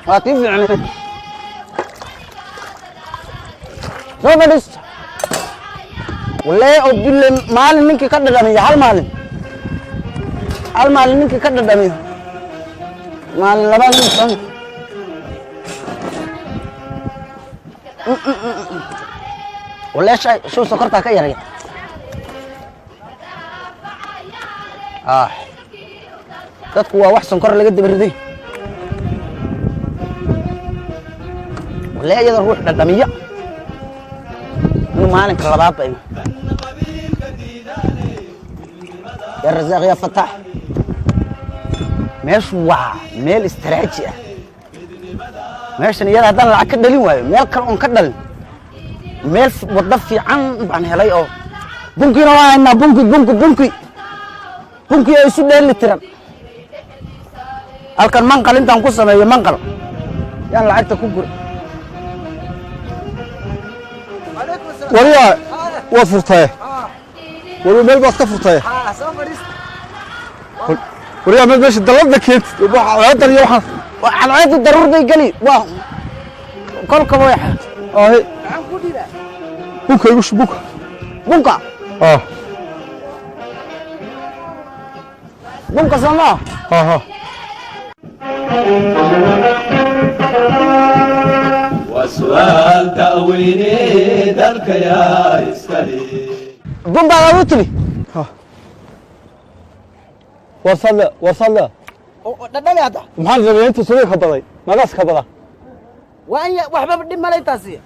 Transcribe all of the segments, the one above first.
هاتي يعني شو بديس ولا أبدي مال منك كذا دمي هل مال منك كذا دمي مال لبان فن ولا شو سكرتها كيري dadku waa wax sonkor laga dibirday wala iyada ruux dhadhamiya maalinka labaad bay يا رزاق يا فتح ماشي waa meel istiraatiiji ah meeshan iyada hadan lacag ka dhalin waayo meel kale oo ka dhalin meel wada fiican baan helay oo bunkina waa inna bunki ay isu dheeli tiran halkan manqal intaan ku sameeyo manqal yaan lacagta ku gur wariya waa furtay wariya meel baad ka furtay soo fariist wariya meel meesha dalada keent waxa dan iyo waxa alcayd daruur bay gali waa kolka way waxaan ku dhira bunka igu shubuk bunka bunka sama وسؤال تأويني ذلك يا إسكالي بومبا غوتلي وصل ددلي هذا maxaan rabay inta soo ka baday magaas ka bada وأنا وحبة بدي ما لي تاسية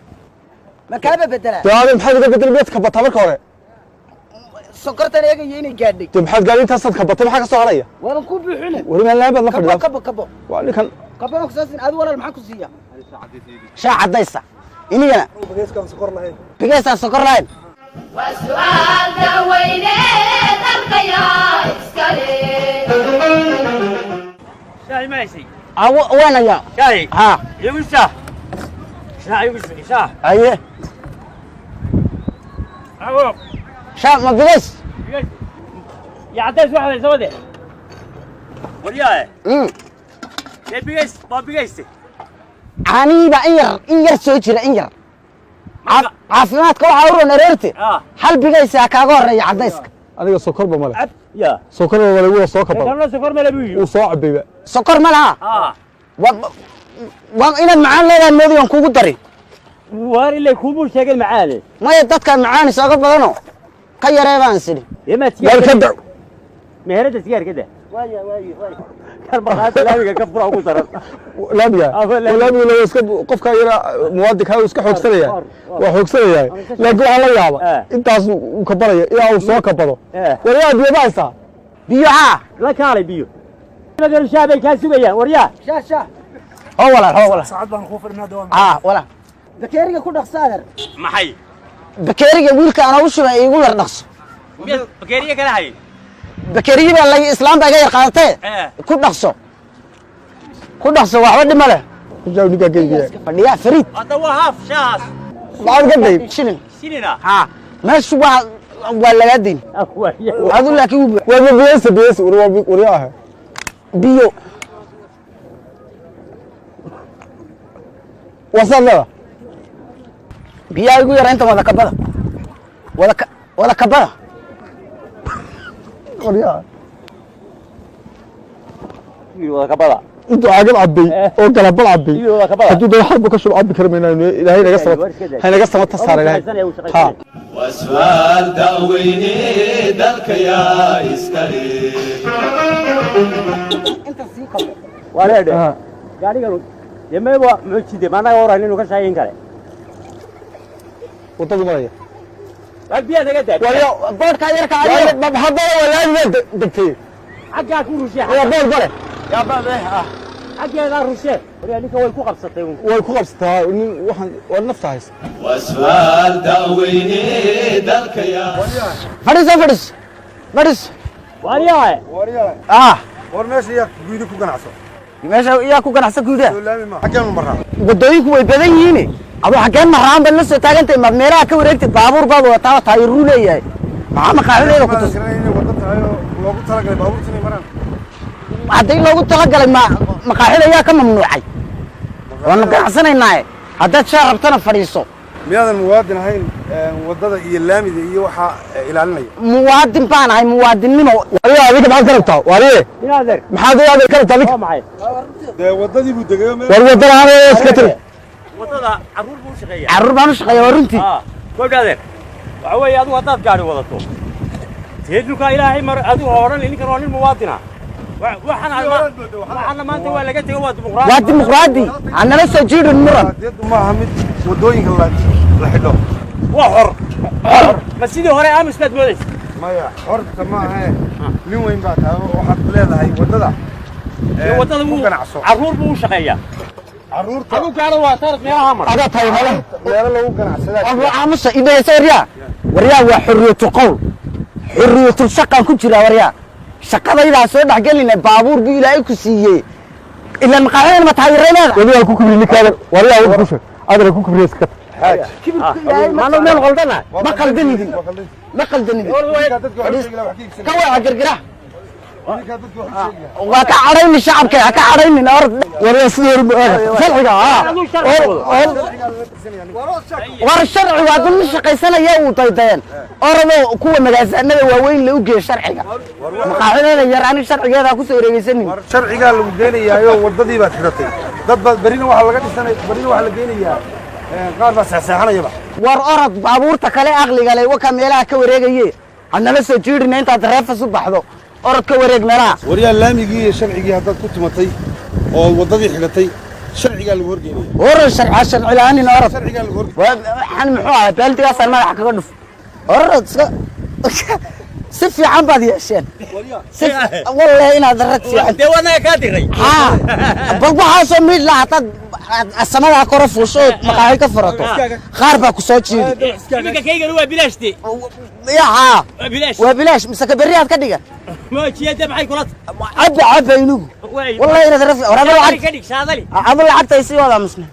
ما كابة بدلا taade maxaad uga bedel beedka bata marka hore سكرتني يجي يني قاعد maxaad gaadinta sad ka batay maxaa ka soo haraya وأنا كوب بحنا wari meel laabad la fadhiyo كبو waa ninkan كبو أساسين هذا ولا المحك سيا شاع دايسة إني أنا bageeskan sokor lahayn بقيت سكر لاين والسؤال دويني ذلك يا إسكالي شاي ماشي وين يا شاي ها يقول شاه شاي يقول شاه أيه أبو شاع ما بقيس يعطيش واحد يسوي ورياه بيجيس ما بيجيس عنيبة إنجر سويتشر إنجر عافيمات كوا عورو نريرتي هل بقيس يا كاغور يا عديسك adiga sokor ba male يا sokor ba wala waa soo ka bada كان سكر ما لبيه uu soo cabay سكر مالها وإن معان لنا الماضي ينكوكو دري واري اللي كوبو شاقل معاني ما يددك معاني ساقط بدنو كي ريبان سيدي يما yar تيار ka daw مهرة تيار كده واي كان بقاس لا كفر أبو سرط laamiga laamiga la iska qofka yara muwaadinka iska xoogsanaya waa xoogsanaya laakiin waxa la yaaba intaas uu ka baraya ilaa uu soo ka bado wariyaa diyabaysa بيوها لا كاري بيو ما قالوا شابي كان سويا ورياه شا هو ولا saacad baan ku fadhinaa doon ولا بكيريga ku dhaqsaadar maxay بكيريga wiilka ana u shubay igu yar dhaqso بكيرية كده هاي بكيريga baa la islaam baa iga yar qaadatay ku dhaqso waxba dhimale jaw niga geeyay fadhiya fariid هذا هو هاف شاس baad ka day shilin سنينا ها meeshu waa laga din adu laakiin waa bees wariyaa biyo wasalla biyaa igu yar inta wada kabada wariyaa يو كبلا intuu caagad cabay oo kala bal cabay hadduu dad xarbu ka shub cabbi karmayna ilaahay naga samata saar ilaahay ha وسؤال تأويني ذلك يا إسكالي ولا ده قاعد يقولون يما يبغى مشيدة ما أنا أورا إنه كشاين كله wadada maraya البيئة ده كده waliyo boodka yarka adiga ma hadda walaal degtay حاجة أكون روسيا waa bood bare يا بابا حاجة أنا روسيا وريا ليك هو يكون قبضته way ku qabsataa nin waxaan waa nafta haysa وسؤال تأويني ذلك يا fadhiis واريا war meesha yaa guudi ku ganacso meesha iyaa ku ganacsan guuda laami ma xageen maraa wadooyinku way badan yihiin adu xageen maraan bal la soo taagantay ma meelaha ka wareegtay baabuur baad wataa taayiru leeyahay maxaa maqaaxideeda ku tus inay wada tahay oo loogu talagalay baabuurta inay maraan haddii loogu talagalay maqaaxida ayaa ka mamnuucay waanu ganacsanaynaaye haddaad shaa rabtana fadhiiso miyaadan muwaadin ahayn waddada iyo laamida iyo waxaa ilaalinaya muwaadin baan ahay muwaadinnimo wariye adiga maxaad ka rabtaa wariye inaadeer maxaad adiga ka rabtaa waa maxay dee waddadii buu degayo war waddada aan iska tiri wadada carruur buu shaqeeyaa carruur baan u shaqeeya waa runtii gobdhaadeer waxa weeye adigu haddaad gaari wadato teednuka ilaahay mar adigu odhan ninkan waa nin muwaadina waxaana maanta waa laga tego waa dimuqraadi hanala soo jiidhin muran ma aha mid waddooyinka la xidho waa xor ma sidii hore aamus baad moodaysa maya xorta ma ahe nin weyn baa tahay waxaad leedahay waddada waddada wuu carruur buu u shaqeeyaa carruurta adigu gaaro waa tarad meelaha mar adaa tahay meelo lagu ganacsadaa aamusa idaysa waryaa waa xurriyatul qowl xurriyatul shaqaan ku jira waryaa shaqadaydaa soo dhexgelinay baabuur buu ilaahay ku siiyey ilaan maqaaxidana ma taageeray leedahay weli waa ku kibri ninkaada waryaa wada ku sheeg adana ku kibri iska maanu meel qaldana ma qaldanidin ka waa gargara waa ka cadhayni shacabka ha ka cadhaynin waryaa sidii hore sharciga war sharci waa dad la shaqaysanaya uu daydayeen orado kuwa magaasaanada waaweyn la u geeyo sharciga maqaaxideeda yar ani sharcigeeda ku soo wareegaysanin sharcigaa lagu geenayaayo waddadii baad xidhatay dad baad berina waxaa laga dhisanay berina waxaa la geenayaa qaar baa seexseexanayaba war orod baabuurta kale aqliga leh waka meelaha ka wareegaye hadnala soo jiidhina intaad reefas u baxdo orod ka wareeg meelaha waryaa laamigii iyo sharcigii haddaad ku tumatay oo waddadii xidhatay sharcigaa lagu horgeynaya orod sharci la'aanin orod sharcigaa lagu horgeynaya waxaan muxuu ahaa baaldigaasaan madaxa kaga dhuf orod si fiican baad yeesheen wallahi inaad rag fiican dee wanaga kaa diray bal waxaasoo midh la hataad samadaa koro fuusho maqaaxi ka furato qaar baa ku soo jiidi iminka kaygana waa bilaashte waa bilaash mise ka berri aad ka dhigan moojiyada maxay kula cabba inugu wallahi inaad rag war adu lacagta isii wadaa musne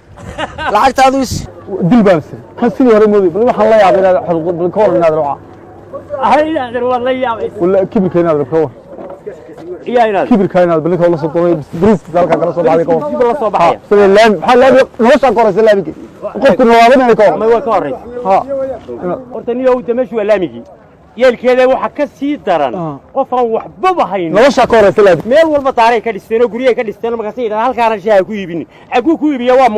lacagta adu isi dil baan sir kan sidii hore moodi bal waxaan la yaabay inaad xadqud ka hor inaad ruuca inaadeer waa la yaabay wala kibirka inaad ka hor iya inaadeer kibirka inaad bal ka la soo doonay bris dalka kala soo baxday ka hor la soo baxay sida laan waxa la nolosha koraysa laamigi qofku nawaabana ka hor ma waa ka horay horta niyo uu dameeshu waa laamigi yeelkeeda waxa ka sii daran qof aan waxba hayn nolosha koraysa laamigi meel walba taaray ka dhisteen oo guriga ka dhisteen markaas ay halkaan shaaha ku iibin agu ku iibiya waa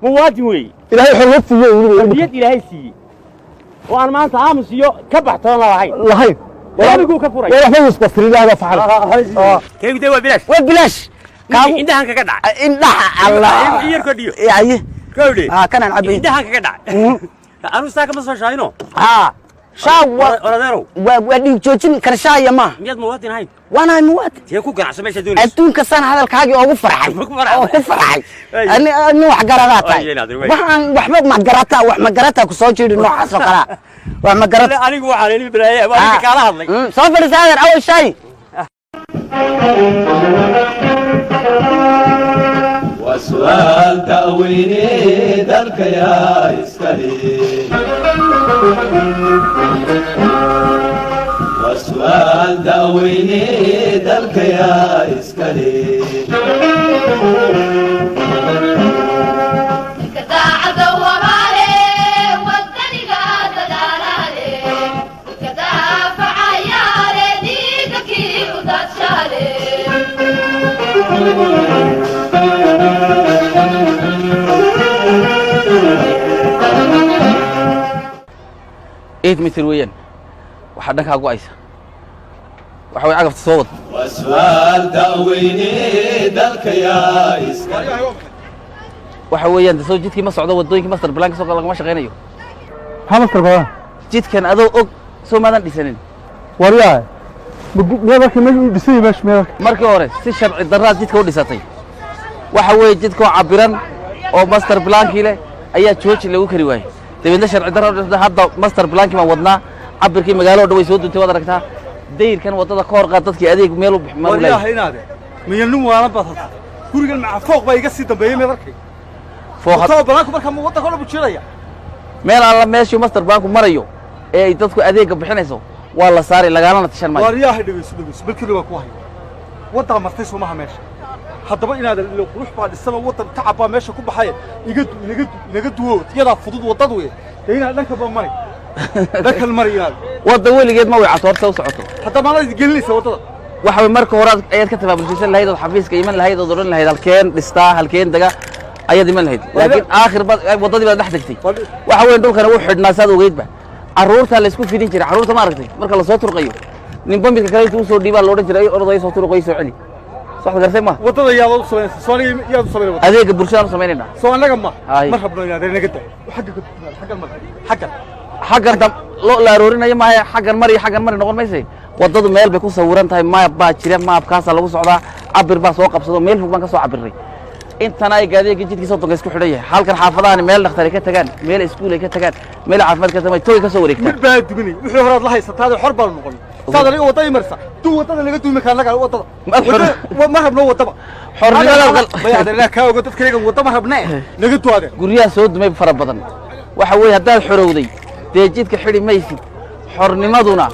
muwaadin weey ilaahay xorriyad siiyay ilaahay siiyay وأنا ما أنت عامس يو كبحت أنا لهين ولا بيقول كفوري ولا فيش بس تريد هذا فعل كيف ده وبلاش عندها كقدع عندها الله يركضيو يعني كودي كان العبي عندها كقدع أنا استاك مصر شاينو شاو ولا دارو ودي جوجين كرشاية ما مياد مواطن هاي وانا مواطن يكون كان عشان ماشي دوني أنتون كسان هذا الكاجي أو فرحي أنا واحد قرارات واحد ما قراتا واحد ما قراتا كسوجي النوع حصل قرا واحد ما قراتا أنا جوا على بالله وأنا كاره الله صفر الزاهر أول شيء وسؤال تأويني ذلك يا إسكالي وسؤال تأويني ذلك يا إسكالي متر وين وحدك هاقو عيسى وحوي عقف تصوت وسؤال تأويني ذلك يا إسكالي وحوي أنت سو جيتك ما صعدوا ودوينك مستر بلانك سوق لك ما شغينيو ها مستر بلان جيت كان أدو أوك سو ماذا ديسنين ورياه ميرك ما ديسني باش ميرك مركي هوري سي شرع الدرات جيتك وديساتي وحوي جيتك عبران أو مستر بلانكي له أي تشوش اللي وكري واي تبين شرع الدرات هذا مستر بلانكي ما ودنا عبركي مقالو دوي سود أنت ودركتها دير كان وضد كور قطتك أديك ميلو بحمار ولا هنا ده من النوم وأنا بطل كوري مع فوق بقى يقصي دبي ميرك فوق طب بلاك بركة موضة كله بتشيلها meel alla meeshii master banku marayo ee ay dadku adeega bixinayso waa la saaray lagaalana tashan maayo wariyaha dhigayso balkii waa ku hay waddaa martay soomaha meesha haddaba inaad qurux baa dhisano waddan tacab baa meesha ku baxaya inaga duwo iyadaa fudud waddadu dee inaad dhanka mari dhankan mari inaad wadda weligeed ma waycato horta u socoto hadda maalaad gelinaysa waddada waxa way marka hore ayaad ka tabaabulshaysan lahayd oo xafiiska iman lahayd oo odhan lahayd halkeen dhistaa halkeen daga ayaad iman lahayd laakiin aakhir waddadii baad dhex degtay waxa weyn dhulkana wuu xidhnaa saad ogeydba carruurtaa la isku fidin jiray carruurta ma aragtay marka lasoo turqayo ninba midka kale intuu usoo dhiibaa loodhan jiray ordaya soo turqayo soo celi soxda garsay ma waddada yaad u samaynaysa soo aniga yaad u samaynaysa adeega bulshada u samaynayna soo anaga ma rabno inaad naga daa xaggan loo la aroorinayo maaha xaggan mari noqon mayse waddadu meel bay ku sawiran tahay maab baa jira maabkaasaa lagu socdaa cabir baa soo qabsado meel fog baan ka soo cabirnay intana ay gaadiga jidkii soddonka isku xidhan yahay halkan xaafadahani meel dhakhtar ay ka tagaan meel iskuul ay ka tagaan meel caafimaad ka tagaan toy ka soo wareegtaan mid baa duminay wixii horaad la haysataade xor baan noqon saad aniga waddada marsa duu waddada naga duumi kaa naga waddada ma rabno waddaba xornimada kaa ogo dadkayga wadda ma rabne naga duwaade guryaha soo dumay fara badan waxa weeye haddaad xorowday dee jidka xidhi maysid xornimaduna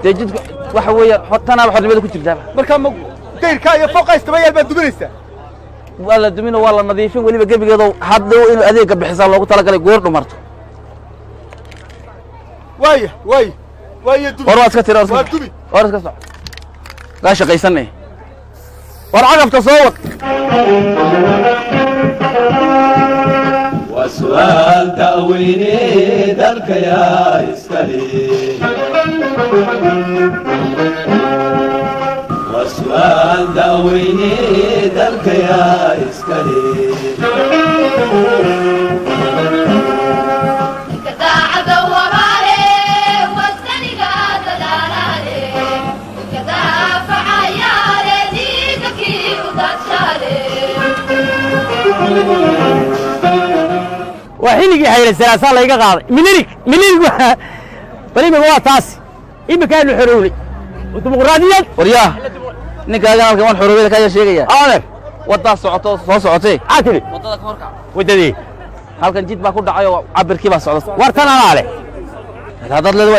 dee jidka waxa weeye tanaaba xornimada ku jirtaa markaa ma dayrkaa iyo fooqaystaba yaal baad duminaysaa waa la dumin oo waa la nadiifin weliba gebigeedo hadhow inuu adeegga bixisaa loogu talagalay goor dhumarto waaya dubi war waa iska tiri war iska soco kaa shaqaysanay war cagafta soo wad وسؤال تأويني ذلك يا إسكالي وسؤال تأويني ذلك يا إسكالي وحيني حيل السلاسل لا يقاضي منيرك بريمه waa taas imikaanu xorowlay dimuqraadiyad waryaa ninka agan halkan waan xorowada ka sheegaya adeer wadda socoto soo socotay aatiri wadada ka horka wadadii halkan jid baa ku dhacay oo cabirkii baa socda wartan alaale hadad leedahay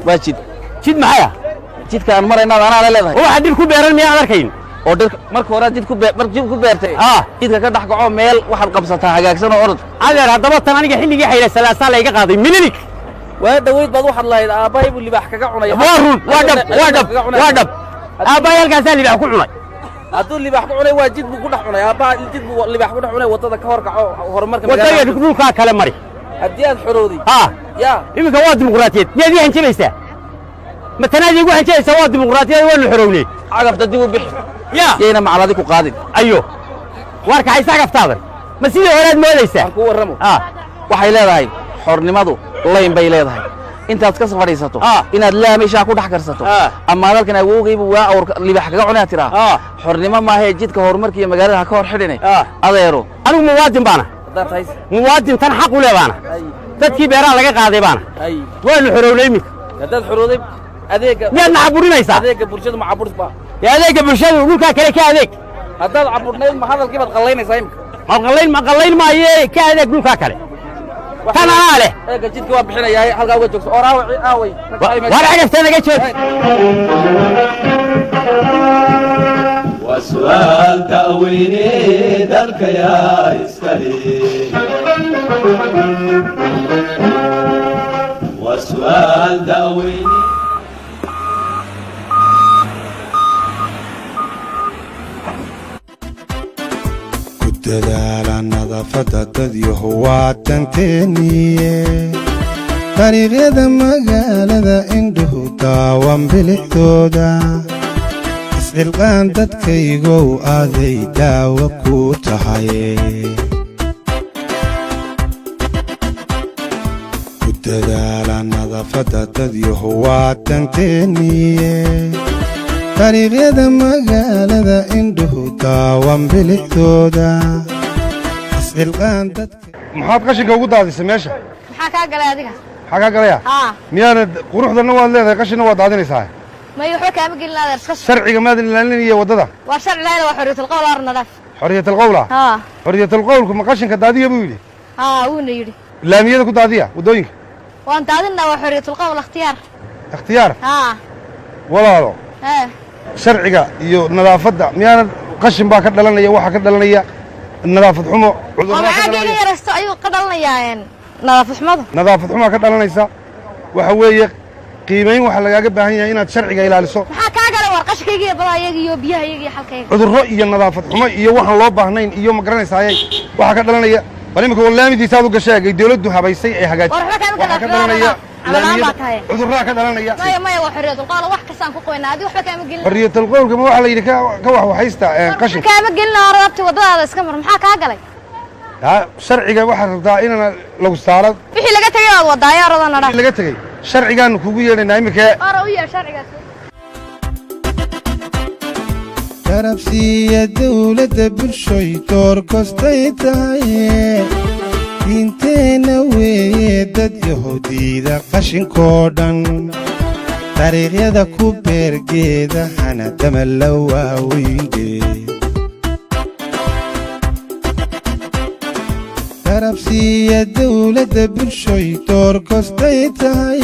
waa jid maxaya jidka aan marayna ana leedahay waxa dib ku beeran miyaa arkayn oo dhir marka hore jid ku beertay jidka ka dhax gaco meel waxaad qabsataa hagaagsan oo orod adeer haddaba tan aniga xilligii xayla salaasaa la iga qaaday minilik waa dhaweyd baad waxaad lahayd aabbahay buu libaax kaga cunay waa dhab aabbahay halkaasaa libaax ku cunay hadduu libaax ku cunay waa jid buu ku dhex cunay aabbaha jid buu libaax ku dhex cunay waddada ka hor kaco horumarka waddada dhulkaa kale mari haddii aad xorowday yaa iminka waa dimuqraadiyad miyaad ii hanjabaysaa ma tanaad iigu hanjabaysaa waa dimuqraadiyad waanu xorownay cagafta dib u bixi yayna macaladi ku qaadin ayo warka haysa cagaftaadan ma sidii horaad moodaysaa ku warramo waxay leedahay xornimadu layn bay leedahay intaad ka fadhiisato inaad laamishaa ku dhex karsato ama halkan awoogaybu waa awr libaax kaga cunaa tiraa xornimo maaha jidka horumarka iyo magaalada ha ka hor xidhine adeero anigu muwaadin baana muwaadin tan xaq u leh baana dadkii beeraha laga qaaday baana waanu xorownay iminka haddaad xorowday adeega miyaadna caburinaysaa adeega bulshadu ma caburisba adeega bulshadu dhulkaa kale ka adeeg haddaad caburnayd ma hadalkii baad qallaynaysaa imika ma qallayn maaye ka adeeg dhulkaa kale tan anaa leh eega jidka waa bixinayaa halkaa uga joogso or aaway war cagafta naga joog وسؤال تأويني ذلك يا إسكالي وسؤال تأويني dadaala nadaafadda dadyahu waa tanteeniye dariiqyada magaalada indhuhu daawan bilixdooda iscilqaan dadkaygow aaday daawa ku tahay ku dadaala nadaafadda dadyahu waa tanteeniye dariiqyada magaalada indhuhu daawan bilixdooda iscilqaan dadka maxaad qashinka ugu daadisay meesha maxaa kaa galay adiga maxaa kaa galaya miyaanad quruxdanna waad leedahay qashinna waad daadinaysaa may waxba kaama gelin adeer iska sharciga maadan ilaalinaya waddada waa sharci lahayd waa xorriyatul qowl ar nadaaf xorriyatul qowla xorriyatul qowlku ma qashinka daadiya buu yidhi wuuna yidhi laamiyada ku daadiya waddooyinka waan daadinaa waa xorriyatul qowl ikhtiyaar ikhtiyaar walaalo sharciga iyo nadaafadda miyaanan qashin baa ka dhalanaya waxa ka dhalanaya nadaafad xumo cudurro ka dhalanaya yarasto ayuu ka dhalanayaa nadaafad xumo ka dhalanaysa waxa weeye qiimeyn waxa lagaaga baahan yahay inaad sharciga ilaaliso maxaa ka galay war qashkayga iyo badayga iyo biyahayaga iyo halkayga cudurro iyo nadaafad xumo iyo waxaan loo baahnayn iyo ma garanaysay waxa ka dhalanaya bal imika walaamidiisa aad u gashay dawladdu habaysay ee hagaajisay waxa ka dhalanaya cudurraa ka dhalanaya maya waa xorriyatul qowl wax kastaan ku qoynaa adii waxba kaama gelin xorriyatul qowlka ma waxa la yidhi ka wax waxaysta qashin kaama gelin rabti wadadaada iska mar maxaa kaa galay sharciga waxa rabtaa in lagu saaro wixii laga tagay aad wadaayo orodana dhaa laga tagay sharcigan kugu yeedhanaa imika u yeer sharcigaas garabsiiya dawladda bulshoy door kostay tahay diinteenna weeye dad yahuudiida qashinkoo dhan dariiqyada ku beergeeda hanadama la waaweyne garabsiiya dawladda bulshoy door kostay tahay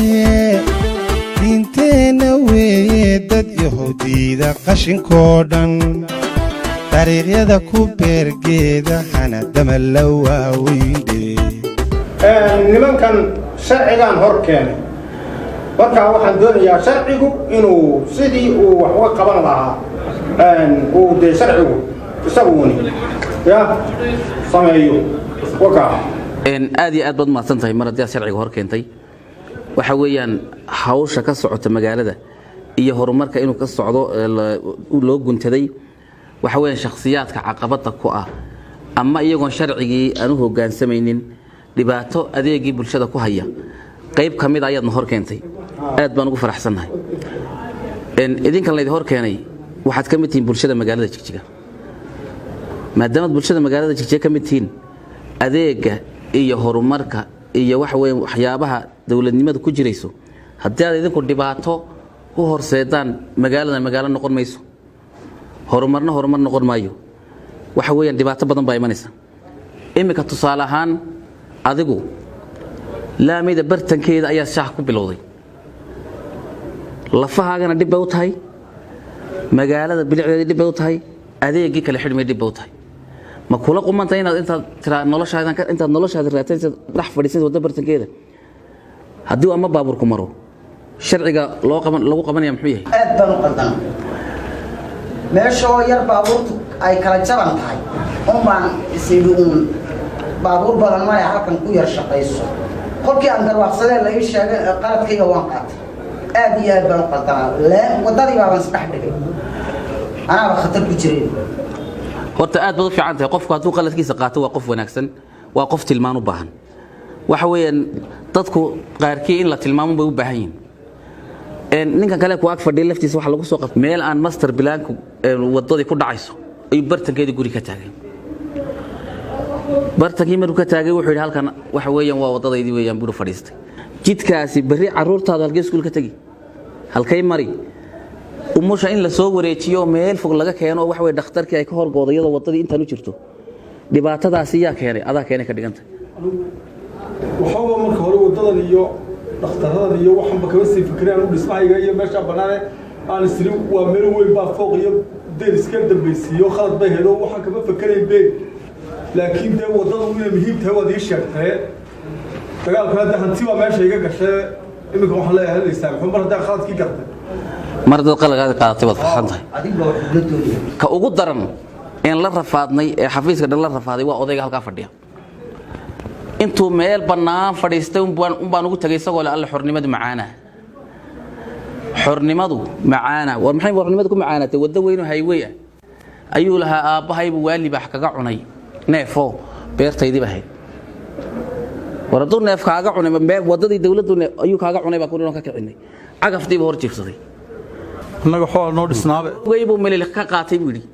diinteenna weeye dad yahuudiida qashinkoo dhan dariiqyada ku beergeeda hanadama la waaweyne nimankan sharcigan hor keenay markaa waxaan doonayaa sharcigu inuu sidii uu wax uga qaban lahaa uu dee sharcigu isaguni ya sameeyo aad iyo aad baad mahadsan tahay mar haddii aad sharciga hor keentay waxa weeyaan hawsha ka socota magaalada iyo horumarka inuu ka socdo loo guntaday waxa weeyaan shakhsiyaadka caqabada ku ah ama iyagoon sharcigii aan u hoggaansamaynin dhibaato adeegii bulshada ku haya qayb ka mid ayaadna hor keentay aad baan ugu faraxsannahay idinkan laydin hor keenay waxaad ka mid tihiin bulshada magaalada Jigjiga maadaama bulshada magaalada Jigjiga ka mid tihiin adeega iyo horumarka iyo waxa weeyaan waxyaabaha dawladnimada ku jirayso haddii aad idinku dhibaato ku horseedaan magaalo noqon mayso horumar noqon maayo waxa weeyaan dhibaato badan baa imanaysa imika tusaale ahaan adigu laamida bartankeeda ayaa shaah ku bilowday lafahaagana dib bay u tahay magaalada bilicdeeda dib bay u tahay adeegii kale xidhmay dib bay u tahay ma kula qumanta inaad intaad noloshaada raadsanaysid dhex fadhiisad wadda bartankeeda haddii ama baabuurku maro sharciga lagu qabanaya muxuu yahay aad baan u qaldan meeshoo yar baabuurtu ay kala jaban tahay baan isiri baabuur badan ma halkan ku yar shaqayso qolkii aan garwaaqsadee la ii sheegay qaladkayga waan qaatay aad iyo aad baan u qaldanaa waddadii baan isdhex dhigay anaaba khatar ku jiray horta aad baad u fiican tahay qofku hadduu qaladkiisa qaato waa qof wanaagsan waa qof tilmaan u baahan waxa weeyaan dadku qaarkii in la tilmaamo bay u baahan yihiin ninkan kale ku ag fadhiya laftiisa waxa lagu soo qabtay meel aan master planku wadadii ku dhacayso ayuu bartankeedii guri ka taagay bartankii markuu ka taagay wuxuu yidhi halkan waxa weeyaan waa wadadaydii weeyaan buu fadhiistay jidkaasi berri carruurtaada halkee iskuul ka tagi halkay mari umusha in la soo wareejiyo meel fog laga keeno waxa way dhakhtarkii ay ka horgoodo iyadoo wadadii intaan u jirto dhibaatadaasi yaa keenay adaa keenay ka dhiganta waxaba marka hore wadadan iyo dhakhtarradan iyo waxanba kaba sii fikiraan u dhismahayga iyo meesha banaane aan isri waa meel weyn baa fooq iyo deel iska dambaysiiyo khalad bay hedo waxaan kama fikirayn been laakiin dee wadadu inay muhiim tahay waad ii sheegtay dagaalkana hadda hanti baa meesha iga gashay iminka waxaan leeyahay hadlaysaa muxuu mar haddaan khaladkii gartay mar dad qalagaada qaadatay waad farxan tahay ka ugu daran in la rafaadnay ee xafiiska dhan la rafaaday waa odayga halkaa fadhiya intuu meel bannaan fadhiistay baan ugu tagay isagoo le alle xornimadu macaana xornimadu macaana war maxay xornimadu ku macaanatay waddo weyn oo highway ah ayuu lahaa aabbahaybu waali baax kaga cunay neefo beertaydii baa ahayd war hadduu neef kaaga cunay waddadii dawladdu ayuu kaaga cunay baa kuninoo ka kicinay cagafdiiba hor jiifsaday annaga xool noo dhisnaabe waybu meliliq ka qaatay buu yidhi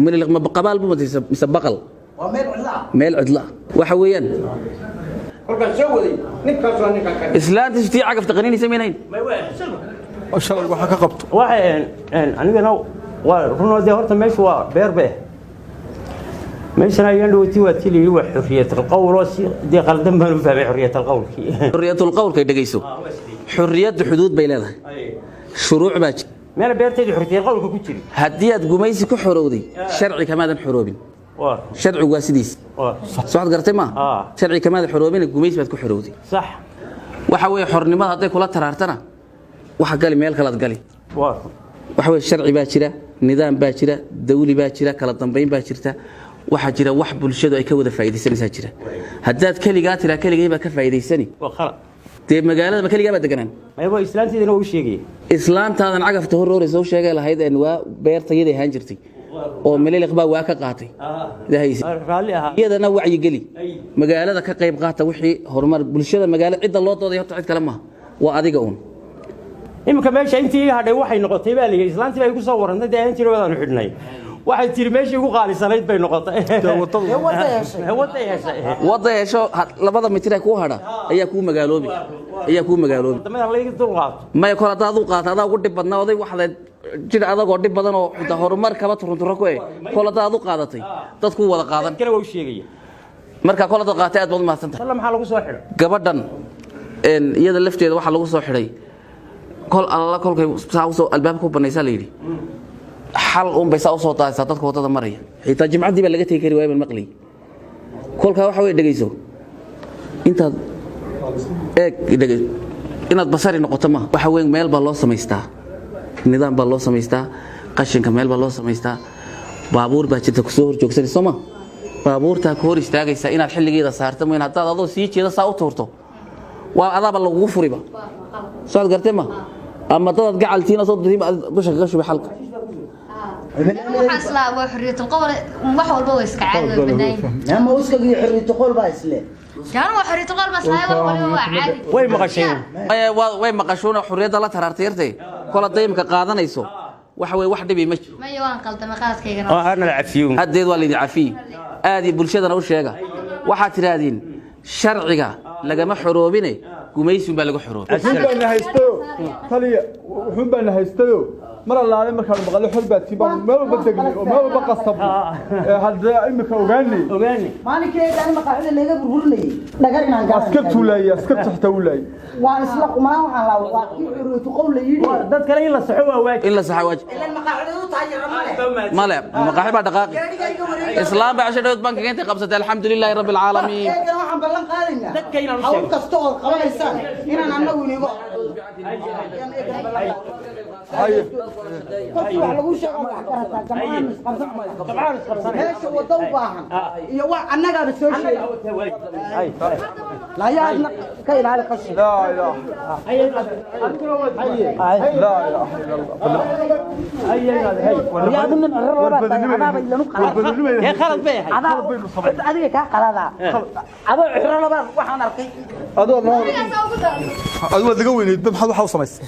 meliliq ma qabaal buu mise baqal waa meel cidla waxa weeyaan kolkaan soo waday ninkaas waa ninka ka islaantii sitii cagafta qaninaysa maynayn shalay waxa ka qabto anigana waa runoodee horta meeshu waa beer be meeshana ayaan dhaweytii waa tiliyi waa xurriyatul qowl oo si dee qaldan baan u fahmay xurriyatul qowlkii xurriyatul qowlkay dhagayso xurriyaddu xuduud bay leedahay shuruuc baa ما أنا بيرتدي حرية القول كوتشري هديت قميسي كحرودي شرعي كمان حروبين شرعي واسديس صح قرتي ما شرعي كمان حروبين قميسي باد كحرودي صح waxa way xornimada haday kula taraartana waxa gali meel kala gali waxa way sharci baa jira nidaam baa jira dawli baa jira kala dambeyn baa jirta waxa jira wax bulshadu ay ka wada faa'iideysanaysaa jira hadaad kaliga tira kaligay baa ka faa'iideysani waa khalad dee magaalada ma kaliga baa deganaan mayba islaantiina uu sheegay islaantaadan cagafta horreeyay soo sheegay lahayd in waa beertayada ahaan jirtay oo mililiq baa waa ka qaatay dahays iyadana wacyi gali magaalada ka qayb qaata wixii horumar bulshada magaalada cid loo dooday horta cid kale ma waa adiga uun imka meesha intii hadhay waxay noqotay baa leeyahay islaantii ay ku soo warantay deegaan jiro wadaan xidhnay waxay tiri meeshii ugu qaalisanayd bay noqotay wada yeesho labada mitir ee ku hadha ayaa ku magaaloobi damada la iga dulqaato ma kala daadu qaata adaa ugu dib badnaa oday waxda jir adagoo dib badan oo inta horumar kaba turuntura ku ee kala daadu qaadatay dadku wada qaadan kale waa sheegay marka kala daad qaatay aad baad maasantay walla maxaa lagu soo xidhay gabadhan iyada lafteeda waxa lagu soo xidhay kol alla kolkay soo albaabka ku banaysa leeyri xal bay soo taaysa dadka wadada maraya xitaa jimcadii baa laga tagay kari waayay maqlay kolka waxa way dhageyso intaad dhagey inaad basari noqoto ma waxa weyn meel baa loo sameystaa nidaam baa loo sameystaa qashinka meel baa loo sameystaa baabuur baa jirta ku soo horjoogsanay Soomaa baabuurta ka hor istaagaysa inaad xilligeeda saarto ma inaad adoo sii jeeda saa u tuurto waa adaaba lagu furiba soo gartay ma ama dad gacaltiina soo dusha ka shubay xalka waxaan islaa waa xorriyadul qowl wax walba way iska caadi way banayn ama uskagii xorriyadul qowl baa isle kaan waa xorriyadul qowl maslahay wax walba waa caadi way maqasheen way maqashoona xorriyada la taraartay kala deymka qaadanayso waxa way wax dhibi ma jiro ma yaan qaldama qaadkaygana ana la cafiyo hadeed waa la cafiyo aadi bulshadana u sheega waxa tiraadin sharciga lagama xoroobine gumaysi baa lagu xoroobay wuxuu haysto taliya wuxuu haysto mar allaale markaan maqlo xorbaati baan meel walba degnay oo meel walba qasab hadda imika ogaanay maalinkeeda aan maqaxida laga burburinay dhagarnaan gaar aska tuulay aska taxta ulay waan isla qumaan waxaan la waa xorriyadul qowl la yiri dad kale in la saxo waa waajib in la saxo waajib ilaa maqaxida u taajir male maqaxi baa dhaqaaqi islaam baa ashadad bankiga inta qabsatay alxamdulillaah rabbil caalamiin waxaan ballan qaadayna dadkayna u sheeg kasto oo qabanaysan inaan anagu inigo lagu sheego wax karata jamcaan isqabsan meesha wada u baahan iyo wax annagaaba soo sheegay la yaadna ka ilaali qashi la ilaha yaadna يا خالد بيه adiga ka qalada ado xiro laba waxaan arkay adoo laga weyneed maxaad waxa u samaysay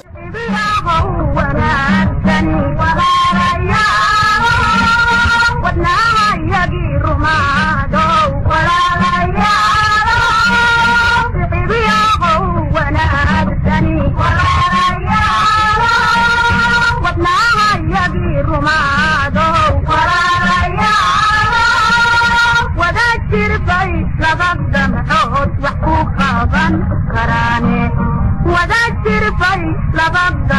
وذكر في لبض